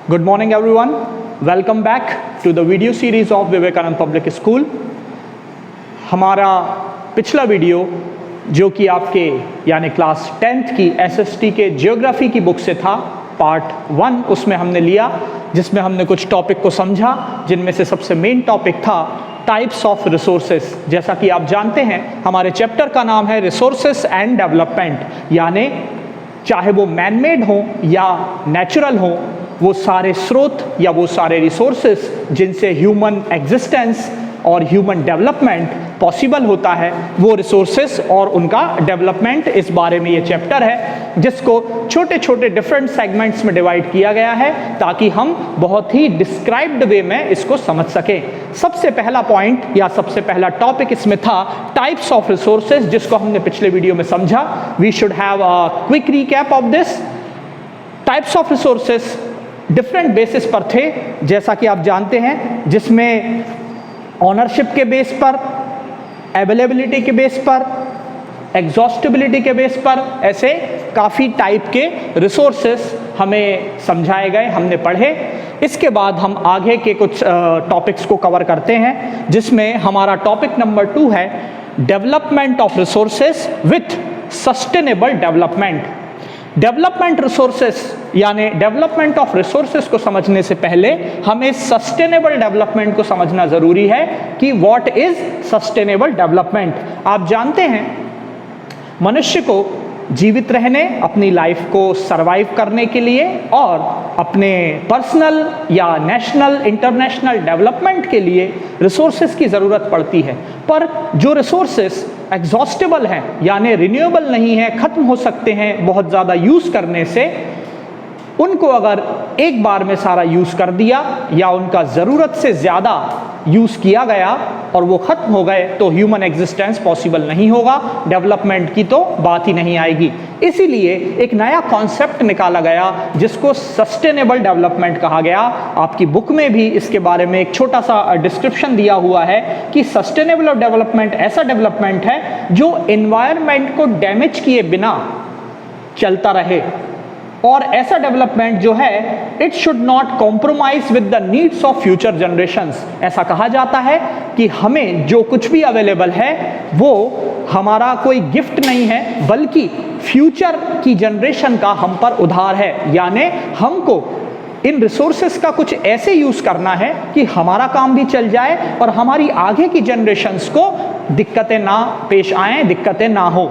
Good morning everyone. Welcome back to the video series of Vivekananda public school. हमारा पिछला video जो कि आपके यानी क्लास 10th की एसएसटी के ज्योग्राफी की बुक से था, पार्ट 1 उसमें हमने लिया, जिसमें हमने कुछ टॉपिक को समझा, जिनमें से सबसे मेन टॉपिक था टाइप्स ऑफ रिसोर्सेस। जैसा कि आप जानते हैं हमारे चैप्टर का नाम है रिसोर्सेस एंड डेवलपमेंट, यानी चाहे वो मैन मेड हो या नेचुरल हो, वो सारे स्रोत या वो सारे रिसोर्सेस जिनसे ह्यूमन एग्जिस्टेंस और ह्यूमन डेवलपमेंट पॉसिबल होता है, वो रिसोर्सेस और उनका डेवलपमेंट, इस बारे में ये चैप्टर है, जिसको छोटे छोटे डिफरेंट सेगमेंट्स में डिवाइड किया गया है ताकि हम बहुत ही डिस्क्राइब्ड वे में इसको समझ सकें। सबसे पहला पॉइंट या सबसे पहला टॉपिक इसमें था टाइप्स ऑफ रिसोर्सेस, जिसको हमने पिछले वीडियो में समझा। We should have a quick recap of this. Types of resources different basis पर थे, जैसा कि आप जानते हैं, जिसमें ऑनरशिप के बेस पर, अवेलेबिलिटी के बेस पर, एग्जॉस्टिबिलिटी के बेस पर, ऐसे काफ़ी टाइप के रिसोर्सेस हमें समझाए गए, हमने पढ़े। इसके बाद हम आगे के कुछ टॉपिक्स को कवर करते हैं, जिसमें हमारा टॉपिक नंबर 2 है development of resources with sustainable development. Development resources यानी डेवलपमेंट ऑफ रिसोर्सेस को समझने से पहले हमें सस्टेनेबल डेवलपमेंट को समझना जरूरी है कि व्हाट इज सस्टेनेबल डेवलपमेंट। आप जानते हैं मनुष्य को जीवित रहने, अपनी लाइफ को सरवाइव करने के लिए और अपने पर्सनल या नेशनल इंटरनेशनल डेवलपमेंट के लिए रिसोर्सेस की ज़रूरत पड़ती है। पर जो रिसोर्सेस एग्जॉस्टेबल हैं यानी रिन्यूएबल नहीं है, ख़त्म हो सकते हैं बहुत ज़्यादा यूज़ करने से, उनको अगर एक बार में सारा यूज़ कर दिया या उनका ज़रूरत से ज़्यादा यूज़ किया गया और वो ख़त्म हो गए तो ह्यूमन एग्जिस्टेंस पॉसिबल नहीं होगा, डेवलपमेंट की तो बात ही नहीं आएगी। इसीलिए एक नया कॉन्सेप्ट निकाला गया जिसको सस्टेनेबल डेवलपमेंट कहा गया। आपकी बुक में भी इसके बारे में एक छोटा सा डिस्क्रिप्शन दिया हुआ है कि सस्टेनेबल डेवलपमेंट ऐसा डेवलपमेंट है जो एनवायरनमेंट को डैमेज किए बिना चलता रहे, और ऐसा डेवलपमेंट जो है it should not compromise with the needs of future generations. ऐसा कहा जाता है कि हमें जो कुछ भी अवेलेबल है वो हमारा कोई गिफ्ट नहीं है, बल्कि फ्यूचर की जनरेशन का हम पर उधार है। यानी हमको इन रिसोर्सेस का कुछ ऐसे यूज करना है कि हमारा काम भी चल जाए और हमारी आगे की जनरेशंस को दिक्कतें ना पेश आएं, दिक्कतें ना हो।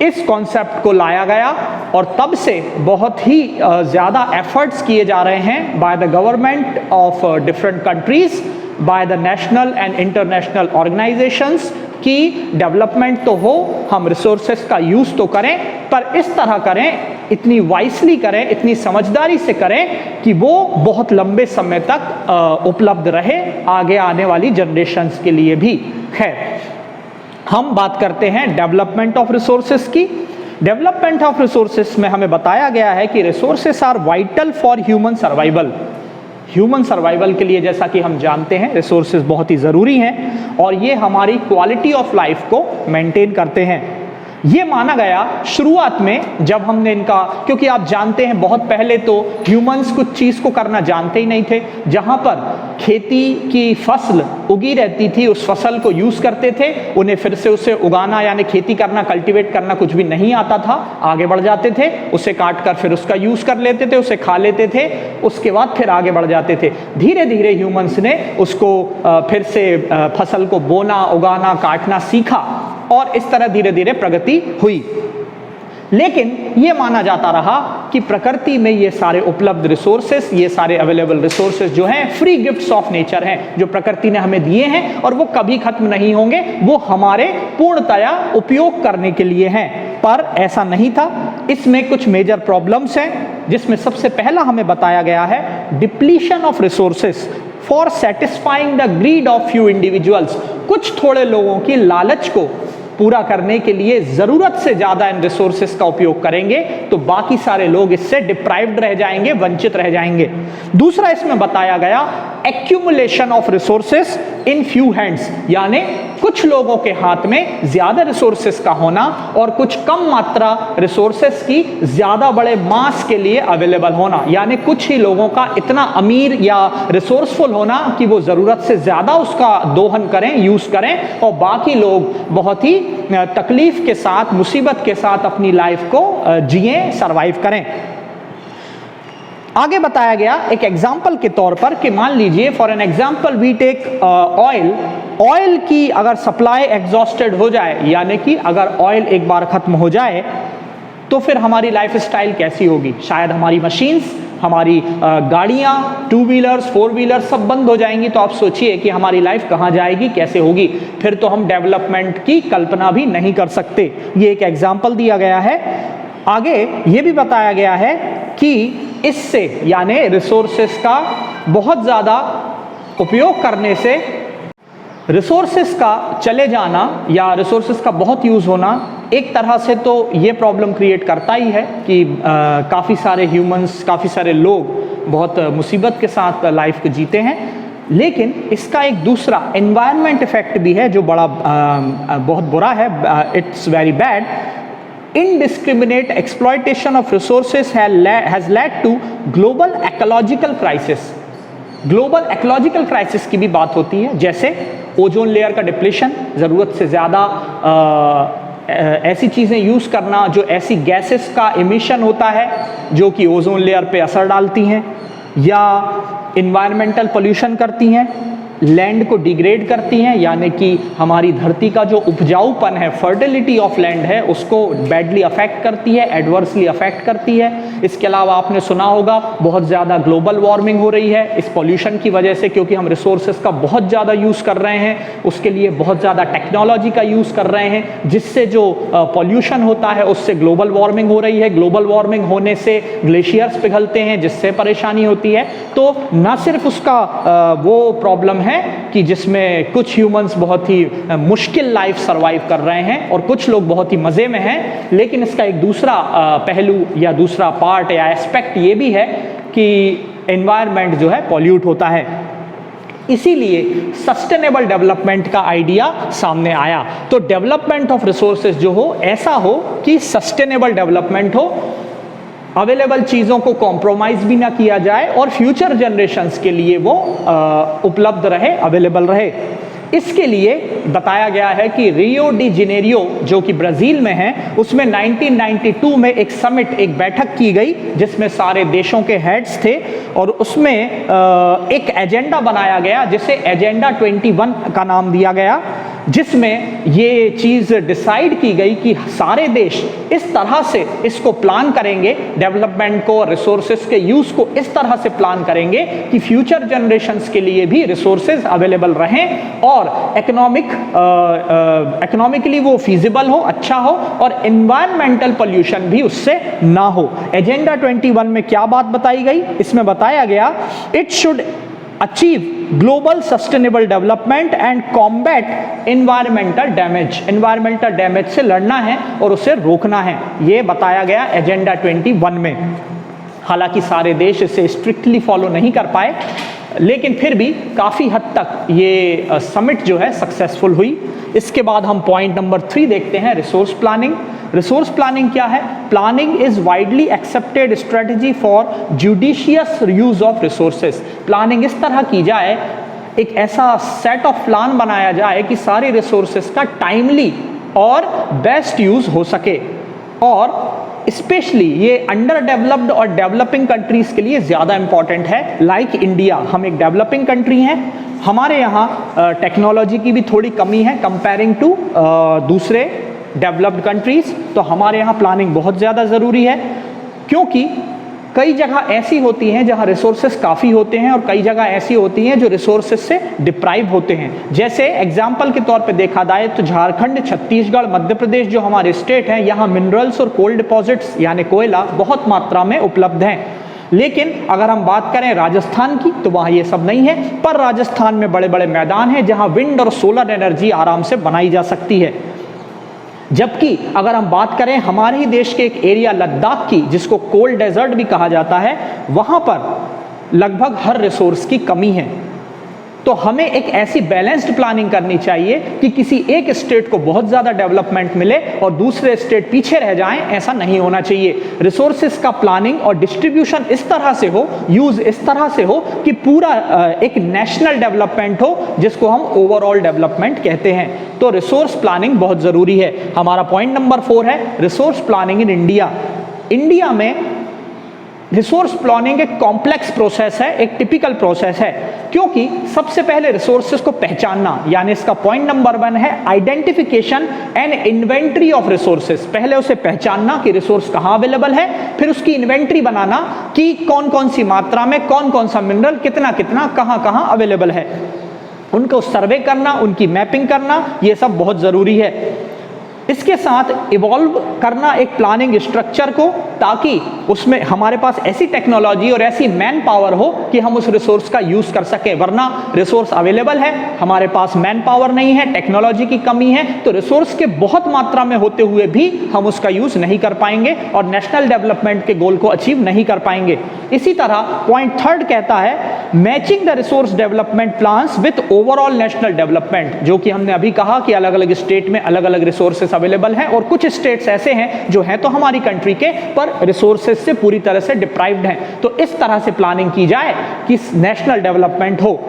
इस कॉन्सेप्ट को लाया गया और तब से बहुत ही ज़्यादा एफर्ट्स किए जा रहे हैं by the government of different countries, by the national and international organisations कि डेवलपमेंट तो हो, हम रिसोर्सेस का यूज़ तो करें, पर इस तरह करें, इतनी वाइसली करें, इतनी समझदारी से करें कि वो बहुत लंबे समय तक उपलब्ध रहे आगे आने वाली जनरेशंस के लिए भी। खैर, हम बात करते हैं डेवलपमेंट ऑफ रिसोर्सेस की। डेवलपमेंट ऑफ रिसोर्सेस में हमें बताया गया है कि resources are vital for human survival. Human survival के लिए, जैसा कि हम जानते हैं, रिसोर्सेस बहुत ही ज़रूरी हैं और ये हमारी क्वालिटी ऑफ लाइफ को मेंटेन करते हैं। ये माना गया शुरुआत में जब हमने इनका, क्योंकि आप जानते हैं बहुत पहले तो ह्यूमंस कुछ चीज़ को करना जानते ही नहीं थे। जहाँ पर खेती की फसल उगी रहती थी उस फसल को यूज़ करते थे, उन्हें फिर से उसे उगाना यानी खेती करना, कल्टीवेट करना कुछ भी नहीं आता था। आगे बढ़ जाते थे, उसे काट कर फिर उसका यूज़ कर लेते थे, उसे खा लेते थे, उसके बाद फिर आगे बढ़ जाते थे। धीरे धीरे ह्यूमंस ने उसको फिर से फसल को बोना, उगाना, काटना सीखा और इस तरह धीरे धीरे प्रगति हुई। लेकिन ये माना जाता रहा कि प्रकृति में ये सारे उपलब्ध रिसोर्सेस, ये सारे अवेलेबल रिसोर्सेस जो हैं फ्री गिफ्ट्स ऑफ नेचर हैं, जो प्रकृति ने हमें दिए हैं और वो कभी खत्म नहीं होंगे, वो हमारे पूर्णतया उपयोग करने के लिए हैं। पर ऐसा नहीं था, इसमें कुछ मेजर प्रॉब्लम्स हैं, जिसमें सबसे पहला हमें बताया गया है depletion of resources for satisfying the greed of few individuals. कुछ थोड़े लोगों की लालच को पूरा करने के लिए ज़रूरत से ज़्यादा इन रिसोर्सेस का उपयोग करेंगे तो बाकी सारे लोग इससे डिप्राइव्ड रह जाएंगे, वंचित रह जाएंगे। दूसरा इसमें बताया गया accumulation of resources in few hands, यानी कुछ लोगों के हाथ में ज्यादा रिसोर्सेस का होना और कुछ कम मात्रा रिसोर्सेस की ज्यादा बड़े मास के लिए अवेलेबल होना, यानी कुछ ही लोगों का इतना अमीर या रिसोर्सफुल होना कि वो जरूरत से ज्यादा उसका दोहन करें, यूज करें, और बाकी लोग बहुत ही तकलीफ के साथ, मुसीबत के साथ अपनी लाइफ को जिएं, सरवाइव करें। आगे बताया गया एक एग्जाम्पल के तौर पर कि मान लीजिए for an example we take oil की अगर सप्लाई एग्जॉस्टेड हो जाए, यानी कि अगर ऑयल एक बार खत्म हो जाए तो फिर हमारी लाइफ स्टाइल कैसी होगी। शायद हमारी मशीन्स, हमारी गाड़ियाँ, टू व्हीलर्स, फोर व्हीलर्स सब बंद हो जाएंगी। तो आप सोचिए कि हमारी लाइफ कहाँ जाएगी, कैसे होगी। फिर तो हम डेवलपमेंट की कल्पना भी नहीं कर सकते। ये एक एग्जाम्पल दिया गया है। आगे ये भी बताया गया है कि इससे यानी रिसोर्सेस का बहुत ज़्यादा उपयोग करने से रिसोर्सेस का चले जाना या रिसोर्सेस का बहुत यूज़ होना एक तरह से तो ये प्रॉब्लम क्रिएट करता ही है कि काफ़ी सारे ह्यूमंस, काफ़ी सारे लोग बहुत मुसीबत के साथ लाइफ को जीते हैं। लेकिन इसका एक दूसरा एनवायरनमेंट इफेक्ट भी है जो बड़ा बहुत बुरा है। It's very bad. Indiscriminate exploitation of resources has led to global ecological crisis. Global ecological crisis की भी बात होती है, जैसे ओजोन लेयर का डिप्लीशन, ज़रूरत से ज़्यादा ऐसी चीज़ें यूज़ करना, जो ऐसी गैसेस का इमिशन होता है जो कि ओजोन लेयर पे असर डालती हैं, या इन्वायरमेंटल पोल्यूशन करती हैं, लैंड को डिग्रेड करती हैं, यानी कि हमारी धरती का जो उपजाऊपन है, फर्टिलिटी ऑफ लैंड है, उसको बैडली अफेक्ट करती है, एडवर्सली अफेक्ट करती है। इसके अलावा आपने सुना होगा बहुत ज़्यादा ग्लोबल वार्मिंग हो रही है इस पॉल्यूशन की वजह से, क्योंकि हम रिसोर्सेज का बहुत ज़्यादा यूज़ कर रहे हैं, उसके लिए बहुत ज़्यादा टेक्नोलॉजी का यूज़ कर रहे हैं, जिससे जो पॉल्यूशन होता है उससे ग्लोबल वार्मिंग हो रही है। ग्लोबल वार्मिंग होने से ग्लेशियर्स पिघलते हैं, जिससे परेशानी होती है। तो न सिर्फ उसका वो प्रॉब्लम है कि जिसमें कुछ ह्यूमंस बहुत ही मुश्किल लाइफ सरवाइव कर रहे हैं और कुछ लोग बहुत ही मज़े में हैं, लेकिन इसका एक दूसरा पहलू या दूसरा पार्ट या एस्पेक्ट ये भी है कि एनवायरनमेंट जो है पॉल्यूट होता है। इसीलिए सस्टेनेबल डेवलपमेंट का आइडिया सामने आया। तो डेवलपमेंट ऑफ रिसोर्सेज जो हो, ऐसा हो कि सस्टेनेबल डेवलपमेंट हो, अवेलेबल चीज़ों को कॉम्प्रोमाइज़ भी ना किया जाए और फ्यूचर जनरेशन्स के लिए वो उपलब्ध रहे, अवेलेबल रहे। इसके लिए बताया गया है कि रियो डी जेनेरियो जो कि ब्राज़ील में है, उसमें 1992 में एक समिट, एक बैठक की गई जिसमें सारे देशों के हेड्स थे, और उसमें एक एजेंडा बनाया गया जिसे एजेंडा 21 का नाम दिया गया, जिसमें ये चीज़ डिसाइड की गई कि सारे देश इस तरह से इसको प्लान करेंगे, डेवलपमेंट को, रिसोर्सेज के यूज़ को इस तरह से प्लान करेंगे कि फ्यूचर जनरेशन्स के लिए भी रिसोर्सेज अवेलेबल रहें और इकोनॉमिकली वो फीजिबल हो, अच्छा हो, और एनवायरमेंटल पोल्यूशन भी उससे ना हो। एजेंडा 21 में क्या बात बताई गई? इसमें बताया गया it should achieve global sustainable development and combat environmental damage. Environmental damage से लड़ना है और उसे रोकना है, ये बताया गया एजेंडा 21 में। हालांकि सारे देश इसे स्ट्रिक्टली फॉलो नहीं कर पाए, लेकिन फिर भी काफ़ी हद तक ये समिट जो है सक्सेसफुल हुई। इसके बाद हम पॉइंट नंबर 3 देखते हैं, रिसोर्स प्लानिंग। रिसोर्स प्लानिंग क्या है? Planning is widely accepted strategy for judicious use of resources. Planning इस तरह की जाए, एक ऐसा सेट ऑफ प्लान बनाया जाए कि सारे रिसोर्सेज का टाइमली और बेस्ट यूज हो सके, और स्पेशली ये अंडर डेवलप्ड और डेवलपिंग कंट्रीज के लिए ज़्यादा इंपॉर्टेंट है। लाइक इंडिया, हम एक डेवलपिंग कंट्री हैं, हमारे यहाँ टेक्नोलॉजी की भी थोड़ी कमी है कंपेयरिंग टू दूसरे डेवलप्ड कंट्रीज। तो हमारे यहाँ प्लानिंग बहुत ज़्यादा ज़रूरी है, क्योंकि कई जगह ऐसी होती हैं जहाँ रिसोर्सेज काफ़ी होते हैं और कई जगह ऐसी होती हैं जो रिसोर्सेज से डिप्राइव होते हैं। जैसे एग्जाम्पल के तौर पे देखा जाए तो झारखंड, छत्तीसगढ़, मध्य प्रदेश जो हमारे स्टेट हैं, यहाँ मिनरल्स और कोल डिपॉजिट्स यानी कोयला बहुत मात्रा में उपलब्ध हैं। लेकिन अगर हम बात करें राजस्थान की तो वहाँ ये सब नहीं है, पर राजस्थान में बड़े बड़े मैदान हैं जहाँ विंड और सोलर एनर्जी आराम से बनाई जा सकती है। जबकि अगर हम बात करें हमारे ही देश के एक एरिया लद्दाख की, जिसको कोल्ड डेजर्ट भी कहा जाता है, वहाँ पर लगभग हर रिसोर्स की कमी है। तो हमें एक ऐसी बैलेंस्ड प्लानिंग करनी चाहिए कि किसी एक स्टेट को बहुत ज़्यादा डेवलपमेंट मिले और दूसरे स्टेट पीछे रह जाएं, ऐसा नहीं होना चाहिए। रिसोर्सेज का प्लानिंग और डिस्ट्रीब्यूशन इस तरह से हो, यूज इस तरह से हो कि पूरा एक नेशनल डेवलपमेंट हो, जिसको हम ओवरऑल डेवलपमेंट कहते हैं। तो रिसोर्स प्लानिंग बहुत ज़रूरी है। हमारा पॉइंट नंबर 4 है resource planning in India. India में रिसोर्स प्लानिंग एक कॉम्प्लेक्स प्रोसेस है, एक टिपिकल प्रोसेस है, क्योंकि सबसे पहले रिसोर्सेज को पहचानना, यानी इसका पॉइंट नंबर 1 है identification and inventory of resources. पहले उसे पहचानना कि रिसोर्स कहाँ अवेलेबल है, फिर उसकी इन्वेंट्री बनाना कि कौन कौन सी मात्रा में कौन कौन सा मिनरल कितना कितना कहाँ कहाँ अवेलेबल है, उनको सर्वे करना, उनकी मैपिंग करना, ये सब बहुत ज़रूरी है। इसके साथ इवॉल्व करना एक प्लानिंग स्ट्रक्चर को, ताकि उसमें हमारे पास ऐसी टेक्नोलॉजी और ऐसी मैन पावर हो कि हम उस रिसोर्स का यूज़ कर सकें। वरना रिसोर्स अवेलेबल है, हमारे पास मैन पावर नहीं है, टेक्नोलॉजी की कमी है, तो रिसोर्स के बहुत मात्रा में होते हुए भी हम उसका यूज़ नहीं कर पाएंगे और नेशनल डेवलपमेंट के गोल को अचीव नहीं कर पाएंगे। इसी तरह पॉइंट 3 कहता है matching the resource development plans with overall national development, जो कि हमने अभी कहा कि अलग अलग स्टेट में अलग अलग रिसोर्सेस अवेलेबल हैं और कुछ स्टेट्स ऐसे हैं जो हैं तो हमारी कंट्री के पर रिसोर्सेज से पूरी तरह से डिप्राइव्ड हैं। तो इस तरह से प्लानिंग की जाए कि नेशनल डेवलपमेंट हो।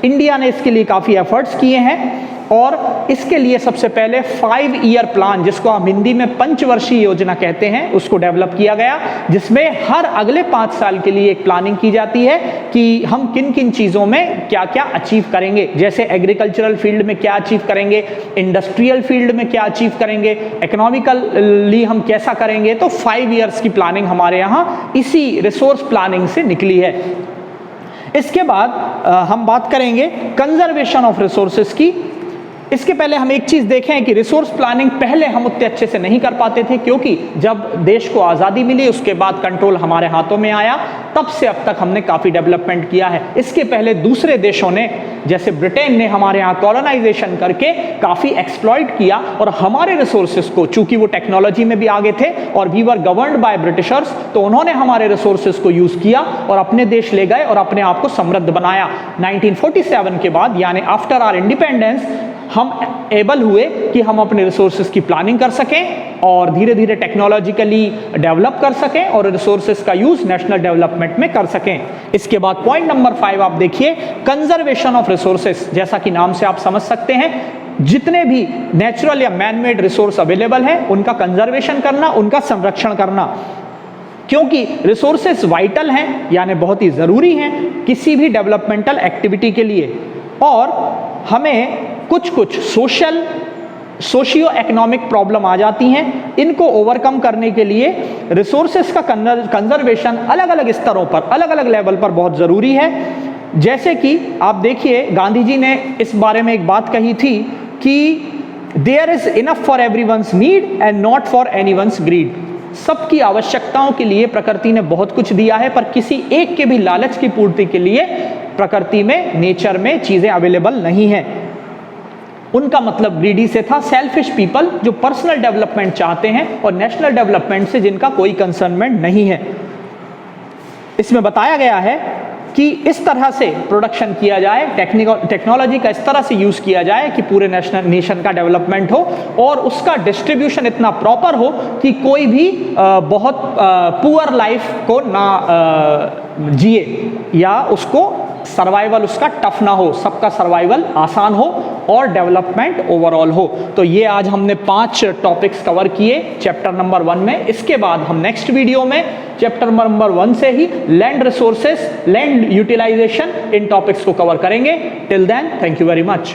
इंडिया ने इसके लिए काफ़ी एफर्ट्स किए हैं और इसके लिए सबसे पहले 5 ईयर प्लान, जिसको हम हिंदी में पंचवर्षीय योजना कहते हैं, उसको डेवलप किया गया, जिसमें हर अगले 5 साल के लिए एक प्लानिंग की जाती है कि हम किन किन चीज़ों में क्या क्या अचीव करेंगे। जैसे एग्रीकल्चरल फील्ड में क्या अचीव करेंगे, इंडस्ट्रियल फील्ड में क्या अचीव करेंगे, इकोनॉमिकली हम कैसा करेंगे। तो 5 ईयर्स की प्लानिंग हमारे यहाँ इसी रिसोर्स प्लानिंग से निकली है। इसके बाद हम बात करेंगे कंजर्वेशन ऑफ रिसोर्सेज की। इसके पहले हम एक चीज़ देखें कि रिसोर्स प्लानिंग पहले हम उतने अच्छे से नहीं कर पाते थे, क्योंकि जब देश को आज़ादी मिली उसके बाद कंट्रोल हमारे हाथों में आया, तब से अब तक हमने काफ़ी डेवलपमेंट किया है। इसके पहले दूसरे देशों ने, जैसे ब्रिटेन ने हमारे यहाँ कॉलोनाइजेशन करके काफ़ी एक्सप्लॉइट किया और हमारे रिसोर्सेज को, चूंकि वो टेक्नोलॉजी में भी आगे थे और we were governed by Britishers, तो उन्होंने हमारे रिसोर्सेज को यूज़ किया और अपने देश ले गए और अपने आप को समृद्ध बनाया। 1947 के बाद, यानी आफ्टर आवर इंडिपेंडेंस, हम एबल हुए कि हम अपने रिसोर्सेज की प्लानिंग कर सकें और धीरे धीरे टेक्नोलॉजिकली डेवलप कर सकें और रिसोर्सेज का यूज नेशनल डेवलपमेंट में कर सकें। इसके बाद पॉइंट नंबर 5 आप देखिए, कंजर्वेशन ऑफ रिसोर्सेज। जैसा कि नाम से आप समझ सकते हैं, जितने भी नेचुरल या मैन मेड रिसोर्स अवेलेबल हैं उनका कंजर्वेशन करना, उनका संरक्षण करना, क्योंकि रिसोर्सेज वाइटल हैं, यानी बहुत ही ज़रूरी हैं किसी भी डेवलपमेंटल एक्टिविटी के लिए। और हमें कुछ सोशियो इकोनॉमिक प्रॉब्लम आ जाती हैं, इनको ओवरकम करने के लिए रिसोर्सेज का कंजर्वेशन अलग अलग स्तरों पर, अलग अलग लेवल पर बहुत ज़रूरी है। जैसे कि आप देखिए, गांधी जी ने इस बारे में एक बात कही थी कि there is enough for everyone's need and not for anyone's greed. सबकी आवश्यकताओं के लिए प्रकृति ने बहुत कुछ दिया है, पर किसी एक के भी लालच की पूर्ति के लिए प्रकृति में, नेचर में चीज़ें अवेलेबल नहीं हैं। उनका मतलब ग्रीडी से था सेल्फिश पीपल, जो पर्सनल डेवलपमेंट चाहते हैं और नेशनल डेवलपमेंट से जिनका कोई कंसर्नमेंट नहीं है। इसमें बताया गया है कि इस तरह से प्रोडक्शन किया जाए, टेक्नोलॉजी का इस तरह से यूज़ किया जाए कि पूरे नेशन का डेवलपमेंट हो और उसका डिस्ट्रीब्यूशन इतना प्रॉपर हो कि कोई भी बहुत पुअर लाइफ को ना जिए या उसको सर्वाइवल उसका टफ ना हो, सबका सर्वाइवल आसान हो और डेवलपमेंट ओवरऑल हो। तो ये आज हमने 5 टॉपिक्स कवर किए चैप्टर नंबर 1 में। इसके बाद हम नेक्स्ट वीडियो में चैप्टर नंबर 1 से ही लैंड रिसोर्सेस, लैंड यूटिलाइजेशन, इन टॉपिक्स को कवर करेंगे। Till then, thank you very much.